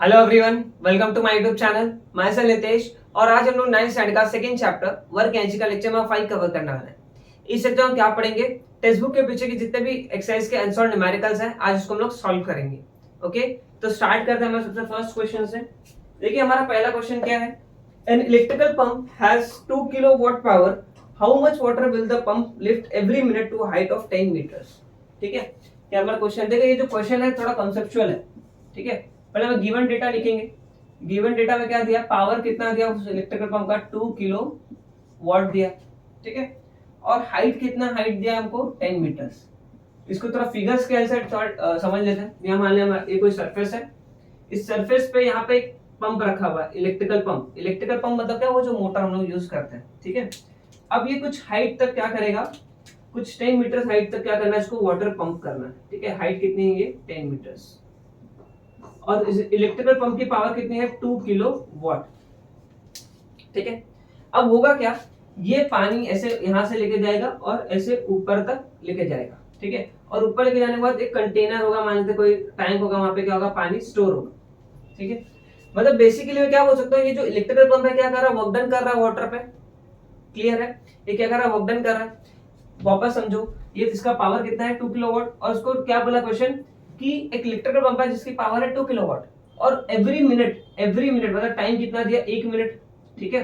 Hello everyone, welcome to my YouTube channel. मैं self Nitesh और आज हम लोग 9th स्टैंडर्ड का सेकंड चैप्टर वर्क एनर्जी का लेक्चर नंबर 5 कवर करने वाले हैं। इस लेक्चर में क्या पढ़ेंगे, टेक्स्ट बुक के पीछे के जितने भी एक्सरसाइज के आंसर न्यूमेरिकल्स हैं आज उसको हम लोग सॉल्व करेंगे। ओके, तो स्टार्ट करते हैं हमारे सबसे फर्स्ट क्वेश्चन से। देखिए हमारा पहला क्वेश्चन क्या है, an electrical pump has 2 kilowatt power, how much water will the pump lift every minute to height of 10 metres. ठीक है, क्या हमारा क्वेश्चन, देखिए ये जो क्वेश्चन है थोड़ा कॉन्सेप्चुअल है। ठीक है, पहले हम गिवन डेटा लिखेंगे। गिवन डेटा में क्या दिया, पावर कितना दिया उस इलेक्ट्रिकल पंप का 2 किलो वाट दिया। ठीक है, और हाइट कितना, हाइट दिया हमको 10 मीटर्स। इसको थोड़ा फिगर्स के से समझ लेते हैं। यहाँ मान लिया ये कोई सरफेस है, इस सरफेस पे यहाँ पे एक पंप रखा हुआ है, इलेक्ट्रिकल पंप। इलेक्ट्रिकल पंप मतलब क्या, वो जो मोटर हम लोग यूज करते हैं। ठीक है, अब ये कुछ हाइट तक क्या करेगा, कुछ 10 मीटर हाइट तक क्या करना है, इसको वाटर पंप करना है। ठीक है, हाइट कितनी है, ये 10 मीटर्स। और इलेक्ट्रिकल पंप की पावर कितनी है, 2 किलो वाट। ठीक है, अब होगा क्या, ये पानी ऐसे यहां से लेके जाएगा और ऐसे ऊपर तक लेके जाएगा। ठीक है, और ऊपर लेके जाने के बाद एक कंटेनर होगा, मान लेते कोई टैंक होगा, वहां पे क्या होगा, पानी स्टोर होगा। ठीक है, मतलब बेसिकली मैं क्या बोल सकता हूँ, ये जो इलेक्ट्रिकल पंप है क्या कर रहा है, वर्क डन कर रहा है वाटर पे। क्लियर है, ये क्या कर रहा है, वर्क डन कर रहा है। वापस समझो, ये इसका पावर कितना है, 2 किलोवाट। और उसको क्या बोला क्वेश्चन कि एक इलेक्ट्रिकल पंप है जिसकी पावर है 2 किलोवाट, और एवरी मिनट मतलब टाइम कितना दिया, 1 मिनट। ठीक है,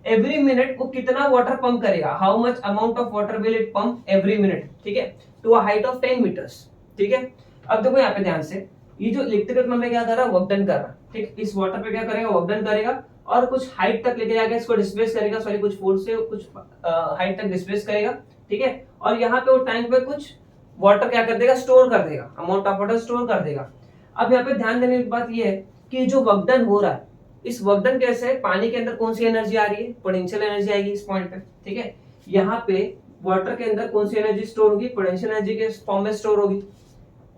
एवरी मिनट वो कितना वाटर पंप करेगा, how much amount of water will it pump every minute. ठीक है, to a height of 10 metres. ठीक है, अब देखो यहाँ पे ध्यान से, ये जो इलेक्ट्रिकल पंप है क्या कर रहा है, वर्क डन कर रहा है। ठीक, इस वाटर पे क्या करेगा, वर्क डन करेगा और कुछ हाइट तक लेके जाके इसको डिस्प्लेस करेगा, सॉरी कुछ फोर्स से कुछ हाइट तक डिस्प्लेस करेगा। ठीक है, और यहाँ पे वो टैंक पे कुछ वाटर क्या कर देगा, स्टोर कर देगा, अमाउंट ऑफ वाटर स्टोर कर देगा। अब यहाँ पे ध्यान देने की बात ये है कि जो वर्क डन हो रहा है, इस वर्क डन कैसे है, पानी के अंदर कौन सी एनर्जी आ रही है, पोटेंशियल एनर्जी आएगी इस पॉइंट पे। ठीक है, यहाँ पे वाटर के अंदर कौन सी एनर्जी स्टोर होगी, पोटेंशियल एनर्जी के फॉर्म में स्टोर होगी।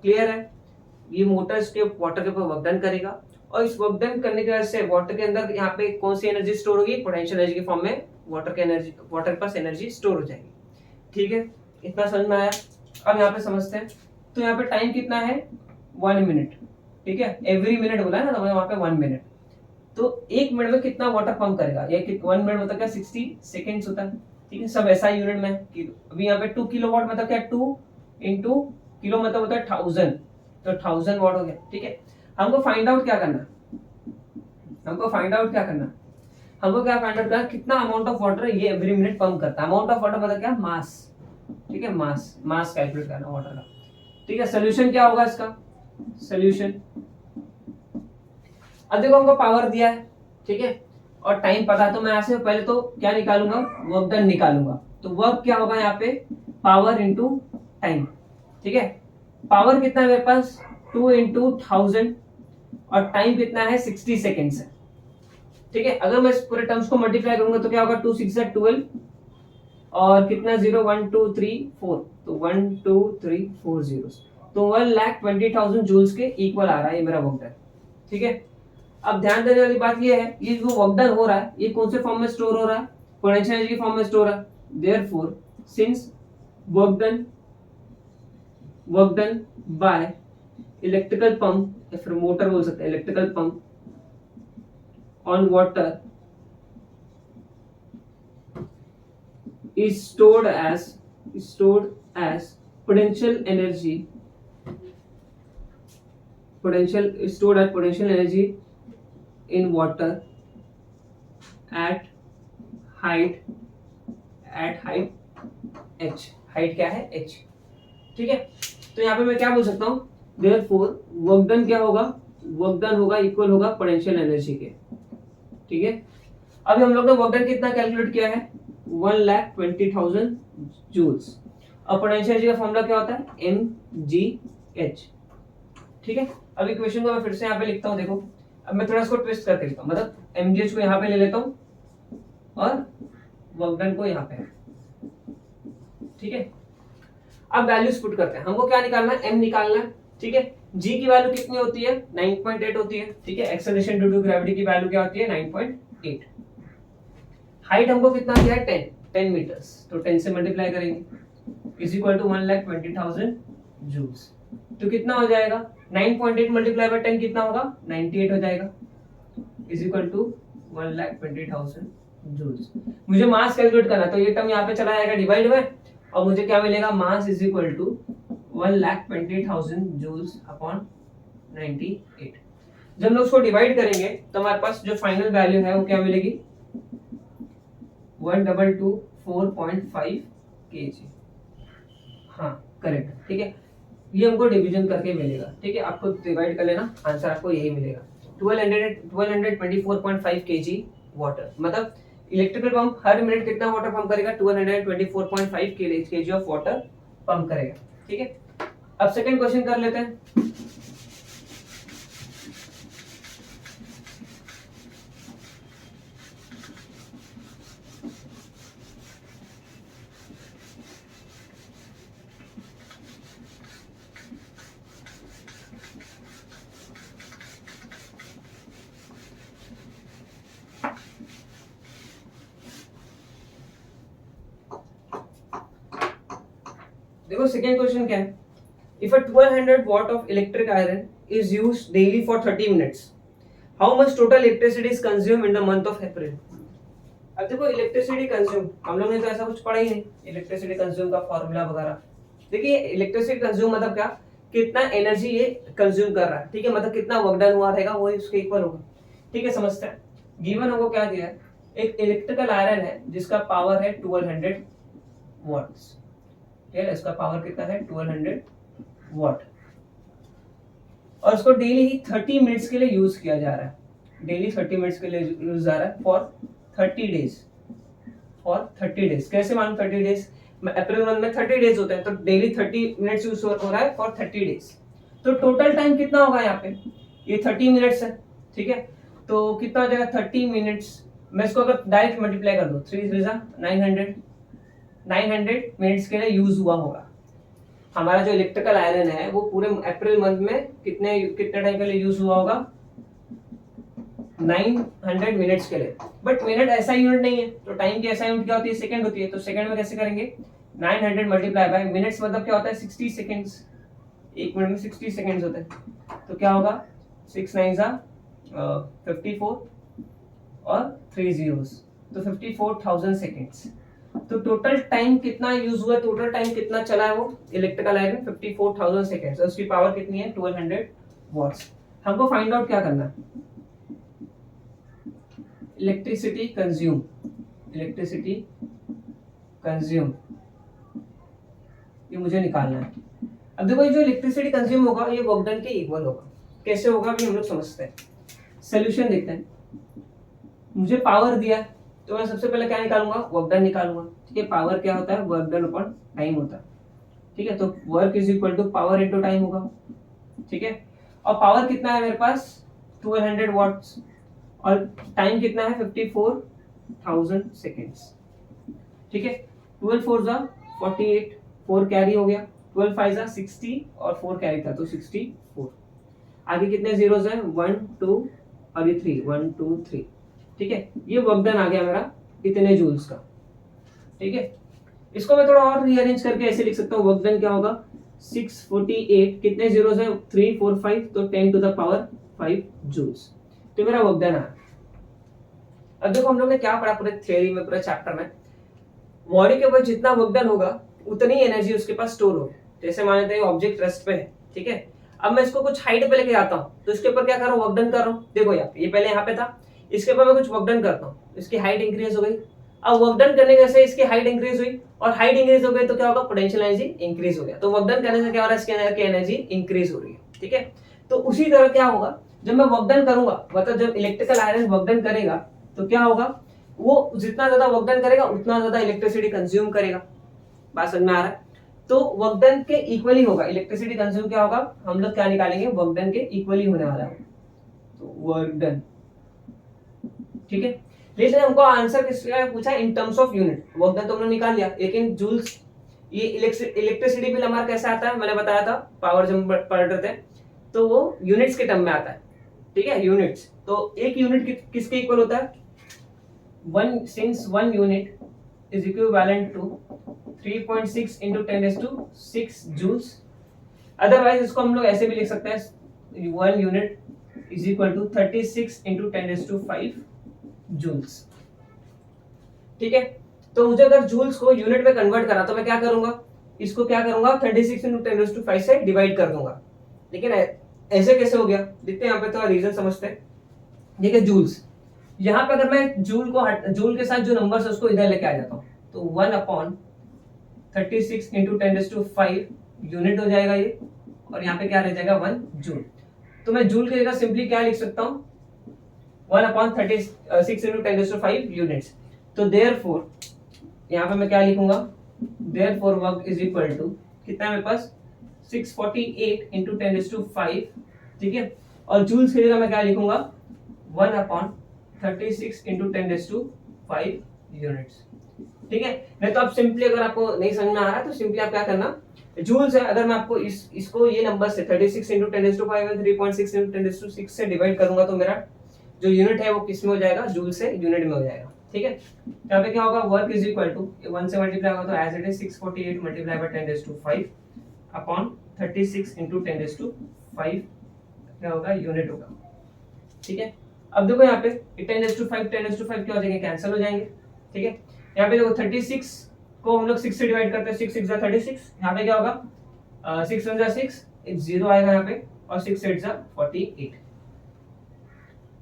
क्लियर है, ये मोटर इसके वाटर के ऊपर वर्क डन करेगा और इस वर्क डन करने की वजह से वाटर के अंदर यहाँ पे कौन सी एनर्जी स्टोर होगी, पोटेंशियल एनर्जी के फॉर्म में वाटर के एनर्जी, वाटर के पास एनर्जी स्टोर हो जाएगी। ठीक है, इतना समझ में आया। अब यहाँ पे समझते हैं, तो यहाँ पे टाइम कितना है, 1 मिनट। ठीक है, एवरी मिनट बोला है ना, तो वहां पे 1 मिनट, तो 1 मिनट में कितना वाटर पंप करेगा, ये 1 मिनट मतलब क्या, 60 सेकेंड्स होता है। ठीक है, सब ऐसा यूनिट में कि अभी यहाँ पे 2 किलोवाट मतलब क्या, 2 इंटू किलो मतलब होता है 1000, तो 1000 वाट हो गया। ठीक है, हमको फाइंड आउट क्या करना, हमको फाइंड आउट क्या करना, हमको क्या फाइंड आउट करना, कितना अमाउंट ऑफ वाटर ये एवरी मिनट पंप करता है। अमाउंट ऑफ वाटर मतलब क्या, मास। ठीक है, मास कैलकुलेट करना वाटर का। ठीक है, सोल्यूशन क्या होगा इसका, सोल्यूशन, अब देखो हमको पावर दिया है। ठीक है, और टाइम पता, तो मैं यहां से पहले तो क्या निकालूंगा, वर्क डन निकालूंगा। तो वर्क क्या होगा यहाँ पे, पावर इंटू टाइम। ठीक है, पावर कितना है मेरे पास, 2 इंटू 1000 और टाइम कितना है, 60 सेकेंड्स है। ठीक है, अगर मैं इस पूरे टर्म्स को मल्टीप्लाई करूंगा तो क्या होगा, 2 6 12 और कितना 0 1 2 3 4, तो 1 2 3 4 जीरोस, तो 1,20,000 जूल्स के इक्वल आ रहा है ये मेरा वर्क डन। ठीक है, अब ध्यान देने वाली बात ये है, ये जो वर्क डन हो रहा है ये कौन से फॉर्म में स्टोर हो रहा है, पोटेंशियल एनर्जी के फॉर्म में स्टोर है। Therefore since work done by electrical pump, या फिर मोटर बोल सकते हैं, electrical pump on water is stored as potential energy, potential energy in water at height h, height क्या है, h। ठीक है, तो यहाँ पे मैं क्या बोल सकता हूँ, therefore वर्क डन क्या होगा, वर्क डन होगा इक्वल होगा पोटेंशियल एनर्जी के। ठीक है, अभी हम लोग ने वर्क डन कितना कैलकुलेट किया है, 1,20,000 जूल्स, और पोटेंशियल एनर्जी का फॉर्मूला क्या होता है, mgh। ठीक है, अब इक्वेशन को मैं फिर से यहाँ पे लिखता हूँ, देखो अब मैं थोड़ा इसको ट्विस्ट करके लिखता हूँ, मतलब mgh को यहाँ पे ले लेता हूँ और वर्क डन को यहाँ पे। ठीक है, अब वैल्यूज पुट करते हैं, हमको क्या निकालना है, m निकालना है। ठीक है, g की वैल्यू कितनी होती है, 9.8 होती है। ठीक है, एक्सेलरेशन ड्यू टू ग्रेविटी की वैल्यू क्या होती है, 9.8। हाइट हमको कितना दिया है, 10 मीटर्स, तो 10 से मल्टीप्लाई करेंगे इज इक्वल टू 1,20,000 जूल्स, तो कितना हो जाएगा, 9.8 मल्टीप्लाई बाय 10 कितना होगा, 98 हो जाएगा, इज इक्वल टू 1,20,000 जूल्स। मुझे मास कैलकुलेट करना, तो ये टर्म यहाँ पे चला जाएगा डिवाइड में, और मुझे क्या मिलेगा, mass is equal to 1,20,000 joules upon 98। जब हम लोग उसको डिवाइड करेंगे तो हमारे पास जो फाइनल वैल्यू है वो क्या मिलेगी, 1224.5 kg। हाँ करेक्ट, ठीक है, ये हमको डिवीजन करके मिलेगा, ठीक है, आपको डिवाइड कर लेना, आंसर आपको यही मिलेगा 1224.5 kg वाटर। मतलब इलेक्ट्रिकल पंप हर मिनट कितना वाटर पंप करेगा, 1224.5 kg ऑफ वाटर पंप करेगा, ठीक है। अब सेकंड क्वेश्चन कर लेते हैं। देखो सेकेंड क्वेश्चन क्या है, if a 1200 watt of electric iron is used daily for 30 minutes, how much total electricity is consumed in the month of April? अब देखो इलेक्ट्रिसिटी कंज्यूम, हम लोग ने तो ऐसा कुछ पढ़ा ही नहीं इलेक्ट्रिसिटी कंज्यूम का फॉर्मूला वगैरह। देखिए इलेक्ट्रिसिटी कंज्यूम मतलब क्या, कितना एनर्जी ये कंज्यूम कर रहा है, ठीक है, मतलब कितना वर्क डन हुआ रहेगा वो इसके इक्वल होगा, ठीक है, समझते हैं। गिवन हमको क्या दिया है, एक इलेक्ट्रिकल आयरन है जिसका पावर है 1200 वॉट्स, ठीक है, इसका पावर कितना है 1200 वॉट, और उसको डेली 30 मिनट्स के लिए यूज किया जा रहा है, डेली 30 मिनट्स के लिए यूज जा रहा है फॉर 30 डेज, फॉर 30 डेज। कैसे मालूम 30 डेज, अप्रैल मंथ में 30 डेज होते हैं, तो डेली 30 मिनट्स यूज हो रहा है फॉर 30 डेज। तो टोटल टाइम कितना होगा यहाँ पे, ये 30 मिनट्स है, ठीक है, तो कितना हो जाएगा 30 मिनट्स, मैं इसको अगर डायरेक्ट मल्टीप्लाई कर दूं 3 3 900 मिनट्स के लिए यूज हुआ होगा। हमारा जो इलेक्ट्रिकल आयरन है वो पूरे अप्रैल मंथ में कितने टाइम के लिए यूज हुआ होगा, 900 मिनट्स के लिए। बट मिनट ऐसा यूनिट नहीं है, तो टाइम की ऐसा यूनिट क्या होती है, सेकंड होती है, तो सेकंड में कैसे करेंगे, 900 मल्टीप्लाई बाय मिनट्स, मतलब क्या होता है 60 सेकंड्स, एक मिनट में 60 सेकंड्स होते हैं, तो क्या होगा 6 9 54 और 3 zeros, तो 54,000 सेकंड्स। तो टोटल टाइम कितना यूज हुआ, टोटल टाइम कितना चला है वो इलेक्ट्रिकल आयरन 54,000 सेकंड्स, और उसकी पावर कितनी है 1200 वॉट्स। हमको फाइंड आउट क्या करना है, इलेक्ट्रिसिटी कंज्यूम, इलेक्ट्रिसिटी कंज्यूम ये मुझे निकालना है। अब देखो ये जो इलेक्ट्रिसिटी कंज्यूम होगा ये वर्क डन के इक्वल होगा, कैसे होगा अभी हम लोग समझते हैं। सोल्यूशन देखते हैं, मुझे पावर दिया है तो मैं सबसे पहले क्या निकालूंगा, वर्क डन निकालूंगा, ठीक है, पावर क्या होता है, वर्क डन अपॉन टाइम होता है, ठीक है, तो work is equal to power into time होगा, ठीक है, और पावर कितना है मेरे पास 1200 वॉट्स, और टाइम कितना है 54,000 सेकेंड्स, ठीक है, 12 4 जा 48, 4 कैरी हो गया, 12 5 जा 60 और 4 कैरी था तो 64, आगे कितने जीरोस हैं 1 2 और ये 3 1 2 3, ठीक है, ये वर्क डन आ गया मेरा इतने जूल्स का, ठीक है। इसको मैं थोड़ा और रीअरेंज करके ऐसे लिख सकता हूँ, वर्क डन क्या होगा 648, कितने जीरोस हैं 3 4 5, तो 10 टू द पावर 5 जूल्स, तो मेरा वर्क डन आया। अब देखो हम लोग ने क्या पढ़ा पूरे थ्योरी में, पूरे चैप्टर में, बॉडी के ऊपर जितना वर्क डन होगा उतनी एनर्जी उसके पास स्टोर होगी। जैसे मान लेते हैं ऑब्जेक्ट रेस्ट पे है, ठीक है, अब मैं इसको कुछ हाइट पे लेके जाता हूँ तो इसके ऊपर क्या कर रहा हूँ, वर्क डन कर रहा हूँ। देखो यार ये पहले यहाँ पे था, इसके ऊपर मैं कुछ वर्क डन करता हूँ, इसकी हाइट इंक्रीज हो गई, अब वर्क डन करने से इसकी हाइट इंक्रीज हुई, और हाइट इंक्रीज हो गई तो क्या होगा, पोटेंशियल एनर्जी इंक्रीज हो गया, तो वर्क डन करने से क्या हो रहा है, इसके अंदर की एनर्जी इंक्रीज हो रही है, ठीक है। तो उसी तरह क्या होगा, जब मैं वर्क डन करूंगा, मतलब जब इलेक्ट्रिकल आयरन वर्क डन करेगा तो क्या होगा, वो जितना ज्यादा वर्क डन करेगा उतना ज्यादा इलेक्ट्रिसिटी कंज्यूम करेगा, बात समझ में आ रहा है। तो वर्क डन के इक्वली होगा, इलेक्ट्रिसिटी कंज्यूम क्या होगा, हम लोग क्या निकालेंगे, वर्क डन के इक्वली होने वाला है, तो वर्क डन, ठीक है। लेकिन हमको आंसर किसका पूछा, in terms of unit, work done तो हमने निकाल लिया, लेकिन जूल्स, ये इलेक्ट्रिसिटी बिल हमारा कैसे आता है, मैंने बताया था पावर जब पढ़ रहे थे, तो वो यूनिट्स के टर्म में आता है, ठीक है, यूनिट्स। तो एक यूनिट किसके इक्वल होता है, one, since one unit is equivalent to 3.6 into 10⁻⁶ joules. Otherwise इसको हम लोग ऐसे भी लिख सकते हैं, 1 unit is equal to 36 into 10⁵ joules. ठीक है, तो मुझे अगर जूल्स को यूनिट में कन्वर्ट करा तो मैं क्या करूंगा, इसको क्या करूंगा 36 इंटू 10⁵ से डिवाइड कर दूंगा। लेकिन ऐसे कैसे हो गया, देखते हैं यहाँ पे थोड़ा रीजन समझते हैं। देखिए जूल्स, यहाँ पे अगर मैं जूल के साथ जो नंबर्स है उसको इधर लेके आ जाता हूँ तो 1/36 इंटू 10⁵ यूनिट हो जाएगा ये, और यहाँ पे क्या रह जाएगा 1 जूल। तो मैं जूल की जगह सिंपली क्या लिख सकता हूँ 1/36 इंटू 10⁵ यूनिट्स। तो देयरफॉर यहाँ पे मैं क्या लिखूंगा, therefore work is equal to कितना है मेरे पास 648 इंटू 10⁵, ठीक है। और जूल्स की जगह मैं क्या लिखूंगा 1/36 इंटू 10⁵ यूनिट्स, ठीक है। नहीं तो आप सिंपली, अगर आपको नहीं समझ में आ रहा है तो सिंपली आप क्या करना, जूल्स है, अगर मैं आपको इसको ये नंबर से 36 इंटू 10⁵ और 3.6 इंटू 10⁶ से डिवाइड करूंगा तो मेरा जो यूनिट है वो किस में हो जाएगा, जूल से यूनिट में हो जाएगा, ठीक है। यहाँ पे क्या होगा, वर्क इज इक्वल टू 1 से मल्टीप्लाई होगा तो as it is 648 multiply by 10⁵ upon 36 into 10⁵ क्या होगा, यूनिट होगा, ठीक है। अब देखो यहाँ पे 10⁵ क्या हो जाएंगे, कैंसिल हो जाएंगे, ठीक है। यहाँ पे देखो 36 को हम लोग 6 से डिवाइड करते हैं, 6 6 36, यहाँ पे क्या होगा 6 1 6, एक 0 आएगा यहाँ पे, और 6 8 48,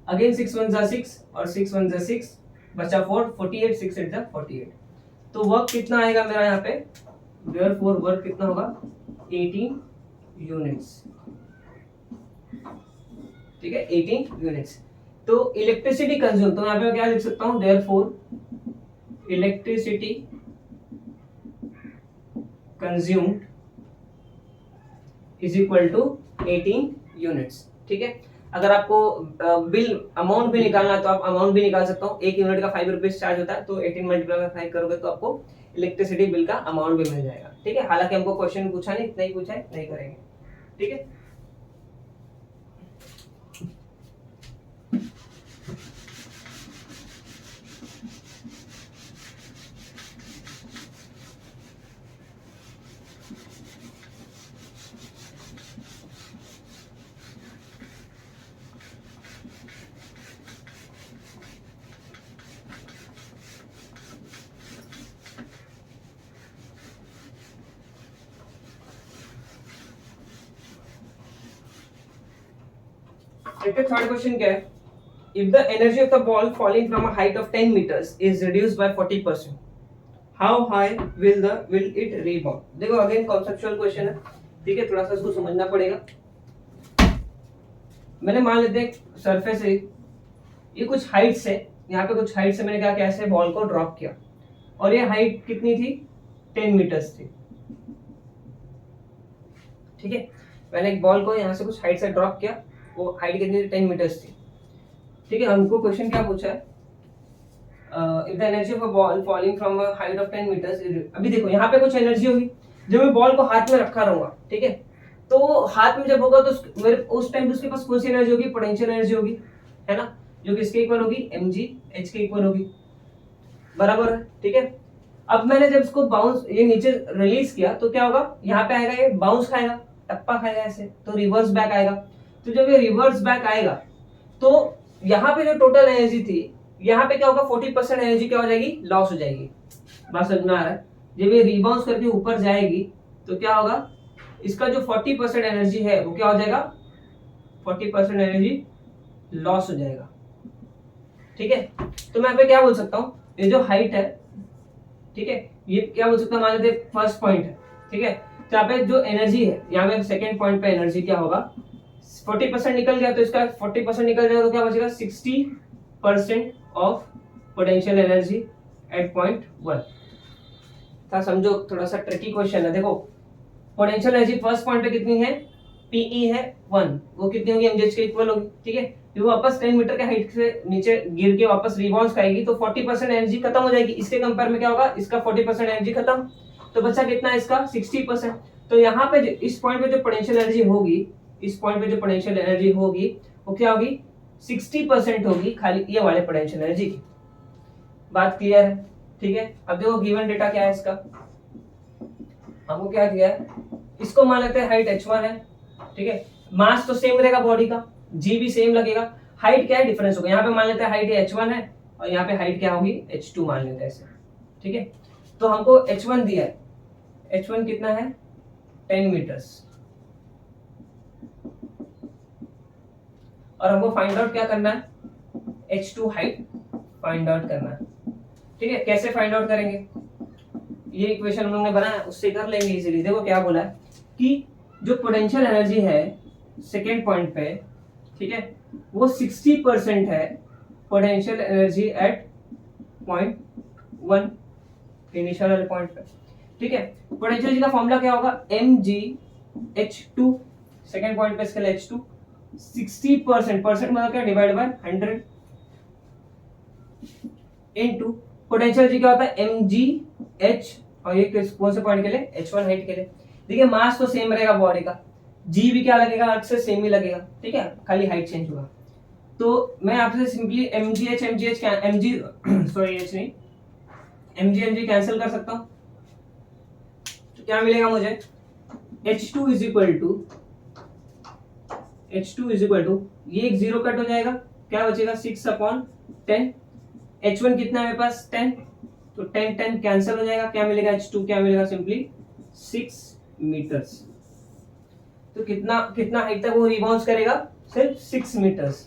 अगेन 6 1 6 और 6 1 6 बचा 4 48, 6 8 48। तो वर्क कितना आएगा मेरा यहाँ पे, देयरफॉर वर्क कितना होगा 18 यूनिट्स, ठीक है, 18 यूनिट्स। तो इलेक्ट्रिसिटी कंज्यूम, तो यहाँ पे मैं क्या लिख सकता हूँ, therefore electricity consumed is equal to 18 units, ठीक है। अगर आपको बिल अमाउंट भी निकालना है तो आप अमाउंट भी निकाल सकते हो, एक यूनिट का 5 रुपीज चार्ज होता है, तो 18 मल्टीप्लाई 5 करोगे तो आपको इलेक्ट्रिसिटी बिल का अमाउंट भी मिल जाएगा, ठीक है। हालांकि हमको क्वेश्चन पूछा नहीं पूछा है, नहीं करेंगे, ठीक है। देखते थर्ड क्वेश्चन क्या है, if the energy of the ball falling from a height of 10 meters is reduced by 40%, how high will it rebound। देखो अगेन कॉन्सेप्चुअल क्वेश्चन है, ठीक है, थोड़ा सा इसको समझना पड़ेगा। मैंने मान लेते हैं सरफेस है, ये कुछ हाइट से, यहाँ पे कुछ हाइट से मैंने क्या किया, ऐसे बॉल को ड्रॉप किया, और ये हाइट कितनी थी 10 मीटर्स थी, ठीक है। मैंने एक बॉल को यहाँ से कुछ हाइट से ड्रॉप किया, वो हाइट कितनी थी 10 मीटर्स थी, ठीक है। हमको क्वेश्चन क्या पूछा है, if the energy of a ball falling from a height of 10 metres. अभी देखो यहाँ पे कुछ एनर्जी होगी, जब मैं बॉल को हाथ में रखा रहूंगा, ठीक है, तो हाथ में जब होगा तो मेरे उस टाइम उसके पास कौन सी एनर्जी होगी, पोटेंशियल एनर्जी होगी, है ना, जो कि इसके इक्वल होगी mg h के इक्वल होगी, बराबर है, ठीक है। अब मैंने जब इसको बाउंस ये नीचे रिलीज किया तो क्या होगा, यहाँ पे आएगा, ये बाउंस खाएगा, टप्पा खाएगा ऐसे, तो रिवर्स बैक आएगा। तो जब ये रिवर्स बैक आएगा तो यहाँ पे जो टोटल एनर्जी थी, यहाँ पे क्या होगा 40% एनर्जी क्या हो जाएगी, लॉस हो जाएगी। बात समझ में आ रहा है, जब ये रिबाउंस करके ऊपर जाएगी तो क्या होगा, इसका जो 40% एनर्जी है वो क्या हो जाएगा, 40% एनर्जी लॉस हो जाएगा, ठीक है। तो मैं यहाँ पे क्या बोल सकता हूँ, ये जो हाइट है, ठीक है, ये क्या बोल सकता हूँ, मान लेते फर्स्ट पॉइंट है, ठीक है। तो यहाँ पे जो एनर्जी है, यहाँ पे सेकेंड पॉइंट पे एनर्जी क्या होगा, 40% निकल गया, तो इसका 40% निकल जाएगा तो क्या बचेगा 60% of potential energy at point 1। था समझो, थोड़ा सा ट्रिकी क्वेश्चन है। देखो पोटेंशियल एनर्जी फर्स्ट पॉइंट पे कितनी है, पीई है 1, वो कितनी होगी mgh के इक्वल होगी, ठीक है। वो वापस 10 मीटर के हाइट से नीचे गिर के वापस रिबाउंस खाएगी तो 40% एनर्जी खत्म हो जाएगी। इसके कंपेयर में क्या होगा, इसका 40% एनर्जी खत्म, तो बचा कितना इसका 60%। तो यहाँ पे इस पॉइंट पे जो पोटेंशियल एनर्जी होगी, इस पॉइंट पे जो पोटेंशियल एनर्जी होगी वो क्या होगी, 60% होगी खाली ये वाले पोटेंशियल एनर्जी की। बात क्लियर है, ठीक है। अब देखो गिवन डेटा क्या है इसका, हमको क्या दिया है, इसको मान लेते हैं हाइट h1 है, ठीक है। मास तो सेम रहेगा बॉडी का, जी भी सेम लगेगा, हाइट क्या है डिफरेंस होगा, यहाँ पे मान लेते हैं हाइट h1 है और यहाँ पे हाइट क्या होगी h2 मान लेते हैं ऐसे, ठीक है। तो हमको h1 दिया है, h1 कितना है 10 मीटर्स, और हमको फाइंड आउट क्या करना है, h2 हाइट फाइंड आउट करना है, ठीक है। कैसे फाइंड आउट करेंगे, ये इक्वेशन हम लोग ने बनाया उससे कर लेंगे इजीली। देखो क्या बोला है कि जो पोटेंशियल एनर्जी है सेकेंड पॉइंट पे, ठीक है, वो 60% है potential energy at point 1 initial वाले पॉइंट पे, ठीक है। पोटेंशियल एनर्जी का फॉर्मूला क्या होगा, mgh2, सेकेंड पॉइंट पे इसके लिए h2 60%, परसेंट मतलब क्या, divide by 100 into potential energy क्या होता है mgh, और ये कौन से पॉइंट के लिए, h1 हाइट के लिए। देखिए मास तो सेम रहेगा बॉडी का, जी भी क्या लगेगा अर्थ से सेम ही लगेगा, ठीक है, खाली हाइट चेंज होगा। तो मैं आपसे सिंपली mgh mg कैंसिल कर सकता हूं, तो क्या मिलेगा मुझे, h2 इज इक्वल टू ये एक जीरो कट हो जाएगा, क्या बचेगा 6/10, h1 कितना है मेरे पास 10, तो 10 कैंसिल हो जाएगा, क्या मिलेगा h2 क्या मिलेगा सिंपली 6 मीटर्स। तो कितना हाइट तक वो रिबाउंस करेगा, सिर्फ 6 मीटर्स,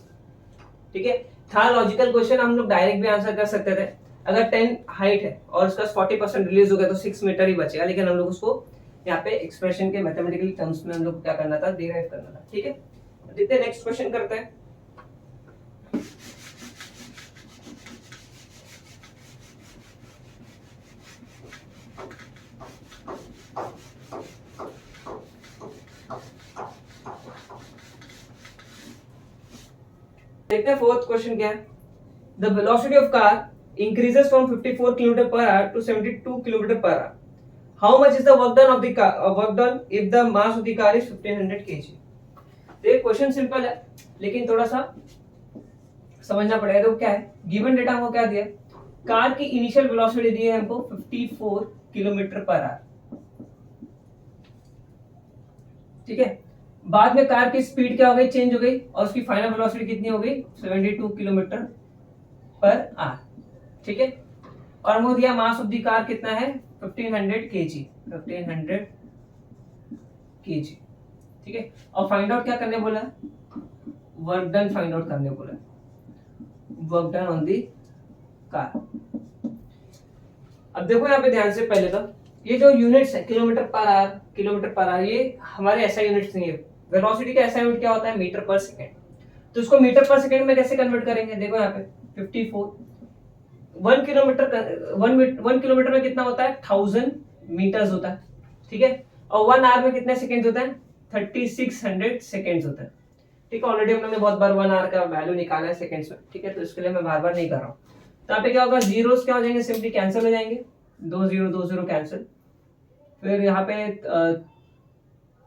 ठीक है। था लॉजिकल क्वेश्चन, हम लोग डायरेक्ट भी आंसर कर सकते थे, अगर 10 हाइट है और उसका 40% रिलीज हो गया तो 6 मीटर ही बचेगा, लेकिन हम लोग उसको यहाँ पे एक्सप्रेशन के मैथमेटिकल टर्म्स में हम लोग क्या करना था, डिराइव करना था, ठीक है। देखते हैं नेक्स्ट क्वेश्चन करते हैं। देखते हैं फोर्थ क्वेश्चन क्या है, the velocity of car increases from 54 km per hour to 72 km per hour. How much is the work done of the car? Work done if the mass of the car is 1500 kg. ये question simple है लेकिन थोड़ा सा समझना पड़ेगा। तो क्या है, गिवन डेटा हमको क्या दिया, कार की इनिशियल वेलोसिटी दी है हमको 54 किलोमीटर पर आवर, ठीक है। बाद में कार की स्पीड क्या हो गई, चेंज हो गई, और उसकी फाइनल वेलोसिटी कितनी हो गई 72 किलोमीटर पर आवर, ठीक है। और हमको दिया मास ऑफ द कार कितना है 1500 केजी, 1500 केजी, ठीक है। और फाइंड आउट क्या करने बोला, वर्क डन फाइंड आउट करने बोला, work done on the car. अब देखो यहाँ पे ध्यान से, पहले तो ये जो यूनिट्स है किलोमीटर पर आवर, ये हमारे ऐसा यूनिट्स नहीं है। वेलोसिटी का ऐसा यूनिट क्या होता है, मीटर पर सेकेंड, तो इसको मीटर पर सेकेंड में कैसे कन्वर्ट करेंगे, देखो यहाँ पे 54, 1 किलोमीटर में कितना होता है 1000 मीटर्स होता है, ठीक है। और 1 आवर में कितने सेकंड्स होता है 3600 सेकंड्स होता है, ठीक है। ऑलरेडी हम लोगों ने बहुत बार 1 आवर का वैल्यू निकाला है सेकंड्स में, ठीक है, तो इसके लिए मैं बार बार नहीं कर रहा हूँ। तो यहाँ पे क्या होगा, जीरोस क्या हो जाएंगे, सिंपली कैंसिल हो जाएंगे, 2 0 कैंसिल, फिर यहाँ पे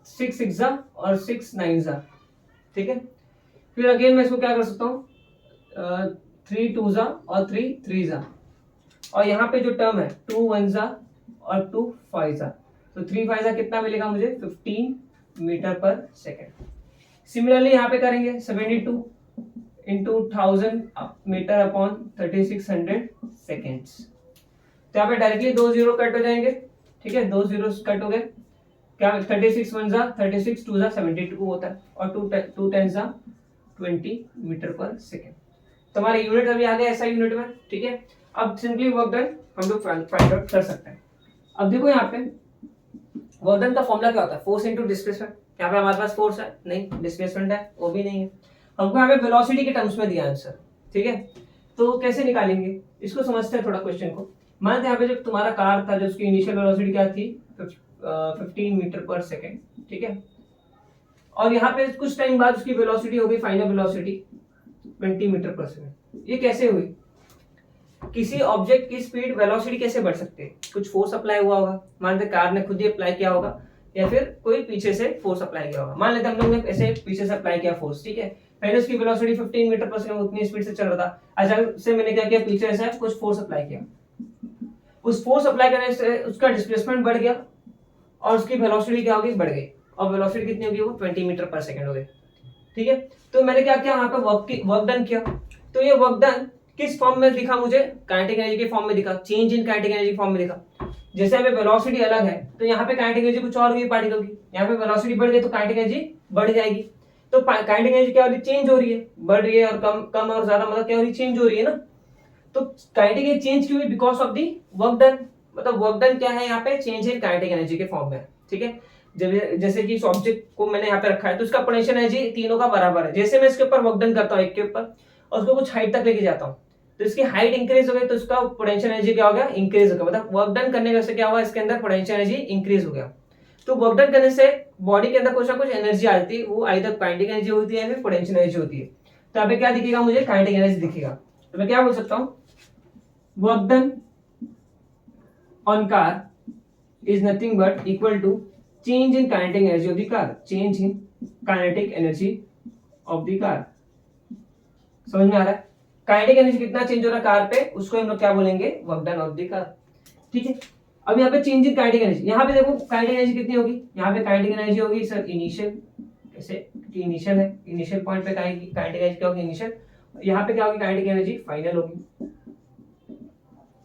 6 6 और 6 9, ठीक है। फिर अगेन मैं इसको क्या कर सकता हूँ 3 2 और 3 3, और यहाँ पे जो टर्म है 2 1 और 2 5, तो 3 5 कितना मिलेगा मुझे 15 मीटर पर सेकेंड। सिमिलरली यहाँ पे करेंगे 72 इंटू 1000 मीटर अपॉन 3600 सेकेंड्स, तो यहाँ पे डायरेक्टली 2 0 कट हो जाएंगे, ठीक है, 2 0 कट हो गए, क्या 36 1 36 2 72 होता है, और 2 10 20 मीटर पर सेकेंड। तुम्हारे यूनिट अभी आ गया ऐसा यूनिट में, ठीक है। अब सिंपली वर्क डन हम लोग फाइंड आउट कर सकते हैं। अब देखो यहाँ पे वर्क डन का फॉर्मूला क्या होता है, फोर्स इनटू डिस्प्लेसमेंट। यहाँ पे हमारे पास फोर्स है नहीं, डिस्प्लेसमेंट है वो भी नहीं है, हमको यहाँ पे वेलोसिटी के टर्म्स में दिया आंसर, ठीक है। तो कैसे निकालेंगे इसको, समझते हैं थोड़ा क्वेश्चन को। मानते यहाँ पे जब तुम्हारा कार था, जो उसकी इनिशियल वेलोसिटी क्या थी 15 मीटर पर सेकेंड, ठीक है। और यहाँ पे कुछ टाइम बाद उसकी वेलोसिटी हो गई फाइनल वेलोसिटी 20 मीटर पर सेकेंड। ये कैसे हुई, किसी ऑब्जेक्ट की स्पीड वेलोसिटी कैसे बढ़ सकती है, कुछ फोर्स अप्लाई हुआ होगा, मान लेते कार ने खुद ही अप्लाई किया होगा, या फिर कोई पीछे से फोर्स अप्लाई किया होगा। मान लेते हम लोग ने ऐसे पीछे से अप्लाई किया फोर्स, ठीक है, पहले उसकी वेलोसिटी 15 मीटर पर सेकंड उतनी स्पीड से चल रहा था, अचानक से मैंने क्या किया, पीछे से कुछ फोर्स अप्लाई किया, उस फोर्स अप्लाई करने से उसका डिस्प्लेसमेंट बढ़ गया और उसकी वेलोसिटी क्या होगी, बढ़ गई। और वेलोसिटी कितनी होगी, वो 20 मीटर पर सेकंड होगी। ठीक है, तो मैंने क्या किया, यहाँ पे वर्क डन किया। तो ये वर्क डन किस फॉर्म में दिखा मुझे, काइनेटिक एनर्जी के फॉर्म में दिखा, change in kinetic energy form में दिखा। जैसे यहाँ पे वेलोसिटी अलग है तो यहाँ पे काइनेटिक एनर्जी कुछ और हुई पार्टिकल की, यहाँ पे वेलोसिटी बढ़ गई तो काइनेटिक एनर्जी बढ़ जाएगी। तो काइनेटिक एनर्जी क्या हो रही है, चेंज हो रही है, बढ़ रही है, और कम कम और ज्यादा मतलब क्या हो रही है, चेंज हो रही है ना। तो काइनेटिक एनर्जी चेंज क्यों हुई, because of the work done. मतलब वर्क डन क्या है यहाँ पे, चेंज इन काइनेटिक एनर्जी के फॉर्म में। ठीक है, जब जैसे कि इस ऑब्जेक्ट को मैंने यहाँ पे रखा है तो उसका पोटेंशियल एनर्जी तीनों का बराबर है। जैसे मैं इसके ऊपर वर्क डन करता हूँ एक के ऊपर और उसको कुछ हाइट तक लेके जाता हूँ तो इसकी हाइट इंक्रीज हो गई तो इसका पोटेंशियल एनर्जी क्या हो गया, इंक्रीज हो गया। मतलब वर्क डन करने से क्या हुआ, इसके अंदर पोटेंशियल एनर्जी इंक्रीज हो गया। तो वर्क डन करने से बॉडी के अंदर कुछ ना कुछ एनर्जी आती है, वो आइदर काइनेटिक एनर्जी होती है या फिर पोटेंशियल एनर्जी होती है। तो यहाँ पे क्या दिखेगा मुझे, काइनेटिक एनर्जी दिखेगा। तो मैं क्या बोल सकता हूँ, work done on car is nothing but equal to change in kinetic energy of the car, change in kinetic energy of the car. समझ में आ रहा है, काइनेटिक एनर्जी कितना चेंज हो रहा है कार पे, उसको हम लोग क्या बोलेंगे, work done of the car. ठीक है, अब यहाँ पे चेंज इन काइनेटिक एनर्जी, यहाँ पे देखो काइनेटिक एनर्जी कितनी होगी, यहाँ पे काइनेटिक एनर्जी होगी सर इनिशियल, कैसे इनिशियल है, इनिशियल पॉइंट पे काइनेटिक एनर्जी क्या होगी, इनिशियल। यहाँ पे क्या होगी, काइनेटिक एनर्जी फाइनल होगी।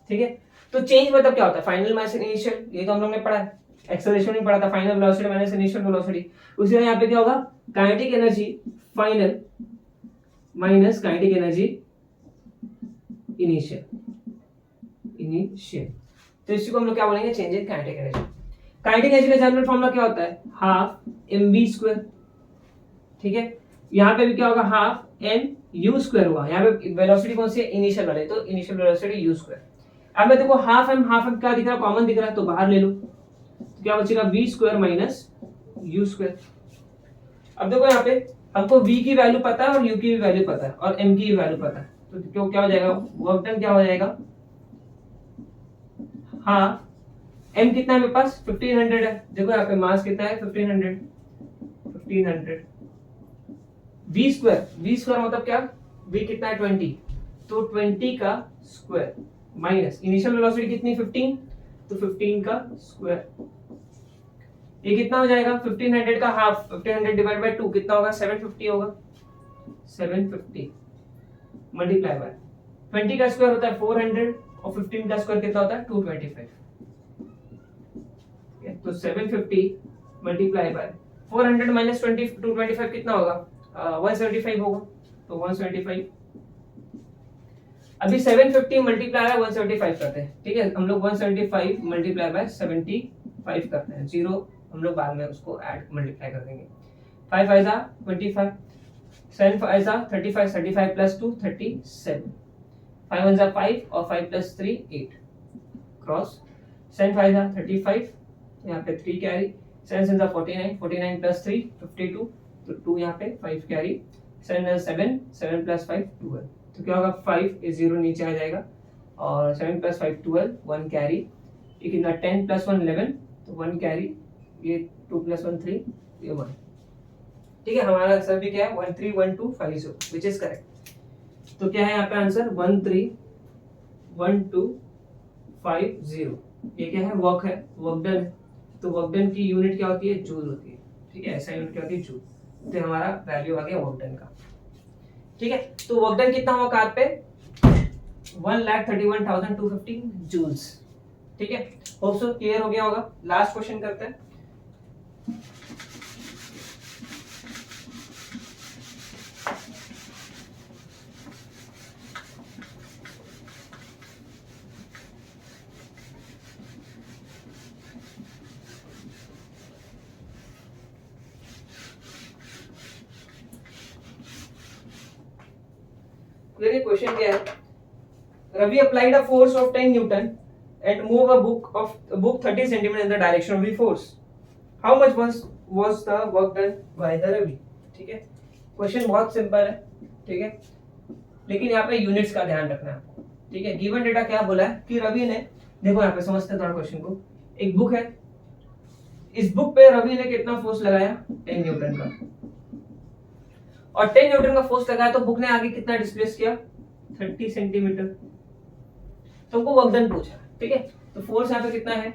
ठीक है, तो चेंज मतलब क्या होता है, फाइनल माइनस इनिशियल, ये तो हम लोग ने पढ़ा है, एक्सेलरेशन में पढ़ा था, final velocity minus initial velocity. उसी तरह यहाँ पे क्या होगा, kinetic energy final minus kinetic energy initial, तो इसी को हम लोग क्या बोलेंगे, change in kinetic energy. Kinetic energy का जनरल फॉर्मूला क्या होता है, हाफ mv²। ठीक है, यहाँ पे भी क्या होगा, हाफ mu² होगा। यहाँ पे वेलोसिटी कौन सी है, इनिशियल वाले, तो इनिशियल वेलोसिटी u²। अब मैं देखो हाफ m क्या दिख रहा है, कॉमन दिख रहा है, तो बाहर ले लो, तो क्या बचेगा v² माइनस u²। अब देखो यहाँ पे हमको v की वैल्यू पता है और u की भी वैल्यू पता है और m की भी वैल्यू पता है, तो क्यों क्या हो जाएगा, वर्क डन क्या हो जाएगा, हाँ m कितना है मेरे पास, 1500 है। देखो यहाँ पे मास कितना है, 1500 v² मतलब क्या, v कितना है 20, तो 20 का स्क्वायर माइनस इनिशियल वेलोसिटी कितनी 15, तो 15 का स्क्वायर। ये कितना हो जाएगा, 1500 का हाफ, 1500 डिवाइड बाय 2 कितना होगा, 750 होगा। 750 मल्टीप्लाई बाय 20 का स्क्वायर होता है 400 और 15 का स्क्वायर कितना होता है 225। तो 750 मल्टीप्लाई बाय 400 माइनस 225 कितना होगा, 175 होगा। तो 175, अभी 750 मल्टीप्लाई बाय 175 करते हैं। ठीक है, हम लोग 175 मल्टीप्लाई बाय 75 करते हैं, जीरो हम लोग बाद में उसको ऐड मल्टीप्लाई कर देंगे। 5 5 जा 25, 7 5 जा 35, 35 प्लस 2 37, 5 1 जा 5 और 5 प्लस 3 8 क्रॉस, 7 5 जा 35, यहाँ पे 3 कैरी, 7 7 जा 49, 49 प्लस 3 52, तो 2 यहाँ पे 5 कैरी, 7 7 7 प्लस 5 12, तो क्या होगा 5 ये 0 नीचे आ जाएगा और 7 प्लस 5 12 1 कैरी, ये कितना 10 प्लस 1 11, तो 1 कैरी, ये 2 प्लस 1 3, ये 1। ठीक है, हमारा आंसर भी क्या है 131250 विच इज करेक्ट। तो क्या है यहाँ पे आंसर 131250। ये क्या है, वर्क है, वर्क डन है, तो वर्क डन की यूनिट क्या होती है, जूल होती है। ठीक है, ऐसा यूनिट क्या होती है, जूल। तो हमारा वैल्यू आ गया वर्क डन का। ठीक है, तो वर्क डन कितना हुआ कार पे, 1,31,250 जूल्स। ठीक है, होप सो क्लियर हो गया होगा। लास्ट क्वेश्चन करते हैं। देखिए क्वेश्चन क्या है, Ravi applied a force of 10 newton and move a book 30 cm in the direction of the force. How much was the work done by the Ravi? ठीक है, क्वेश्चन बहुत सिंपल है। ठीक है, लेकिन यहाँ पे यूनिट्स का ध्यान रखना है आपको। ठीक है, गिवन डेटा क्या बोला है कि रवि ने, देखो यहाँ पे समझते हैं थोड़ा क्वेश्चन को। एक बुक है, इस बुक पे रवि ने कितना फोर्स लगाया, 10 न्यूटन का, और 10 न्यूटन का फोर्स लगाया तो बुक ने आगे कितना डिस्प्लेस किया, 30 सेंटीमीटर। तुमको वर्क डन पूछा। ठीक है, तो फोर्स यहाँ पे कितना है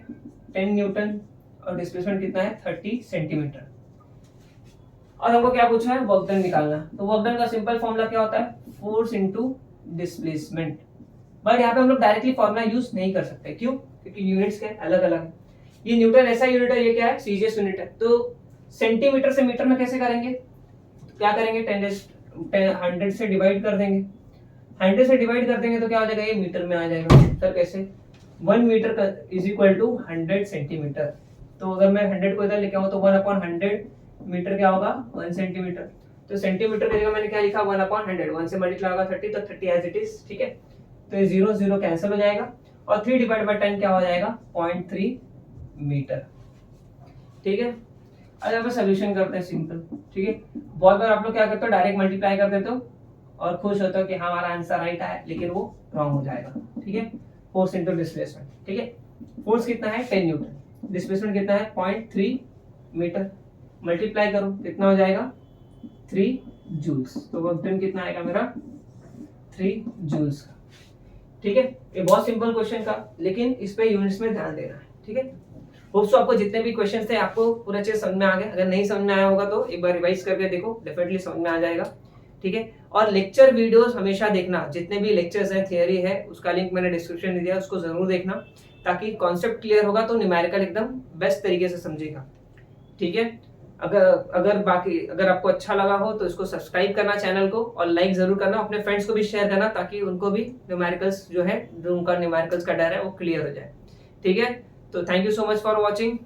10 न्यूटन और डिस्प्लेसमेंट कितना है 30 सेंटीमीटर। और हमको क्या पूछा है, वर्क डन निकालना। तो वर्क डन का सिंपल फॉर्मूला क्या होता है, फोर्स इनटू डिस्प्लेसमेंट। बट यहाँ पे हम लोग डायरेक्टली फॉर्मूला यूज नहीं कर सकते, क्यों, क्योंकि यूनिट्स के अलग अलग है। ये न्यूटन ऐसा यूनिट है, ये क्या है, सीजीएस यूनिट है। तो सेंटीमीटर से मीटर में कैसे करेंगे, तो क्या करेंगे, 100 से डिवाइड कर देंगे। 100 से डिवाइड कर देंगे तो क्या हो जाएगा, ये मीटर में आ जाएगा। सर कैसे, 1 मीटर का इज इक्वल टू 100 सेंटीमीटर। तो अगर मैं 100 को इधर लेके आऊँ तो 1/100 मीटर क्या होगा, 1 सेंटीमीटर। तो सेंटीमीटर की जगह मैंने क्या लिखा, 1/100, 1 से मल्टीप्लाई होगा 30, तो 30 एज इट इज, ठीक है। तो ये 0 0 कैंसिल हो जाएगा और 3 डिवाइड बाय 10 क्या हो जाएगा, 0.3 मीटर, ठीक है। अब यहाँ पे सोल्यूशन करते हैं सिंपल, ठीक है। बहुत बार आप लोग क्या करते हो, डायरेक्ट मल्टीप्लाई कर देते हो और खुश होते हो कि हाँ हमारा आंसर राइट आया, लेकिन वो रॉन्ग हो जाएगा, ठीक है। फोर्स इनटू डिस्प्लेसमेंट, ठीक है। फोर्स कितना है, 10 न्यूटन, डिस्प्लेसमेंट कितना है, 0.3 मीटर। मल्टीप्लाई करो कितना हो जाएगा, 3 जूल्स। तो वर्क डन कितना आएगा मेरा, 3 जूल्स का, ठीक है। ये बहुत सिंपल क्वेश्चन का, लेकिन इस पे यूनिट्स में ध्यान देना है, ठीक है। होप्स आपको जितने भी क्वेश्चंस थे आपको पूरा चीज समझ में आ गया। अगर नहीं समझ में आया होगा तो एक बार रिवाइज करके देखो, डेफिनेटली समझ में आ जाएगा, ठीक है। और लेक्चर वीडियोस हमेशा देखना, जितने भी लेक्चर्स हैं, थियरी है, उसका लिंक मैंने डिस्क्रिप्शन में दिया, उसको जरूर देखना, ताकि कॉन्सेप्ट क्लियर होगा तो न्यूमेरिकल एकदम बेस्ट तरीके से समझेगा, ठीक है। अगर आपको अच्छा लगा हो तो इसको सब्सक्राइब करना चैनल को, और लाइक जरूर करना, अपने फ्रेंड्स को भी शेयर करना, ताकि उनको भी न्यूमेरिकल्स जो है, जो उनका न्यूमेरिकल्स का डर है वो क्लियर हो जाए, ठीक है। तो thank you so much for watching.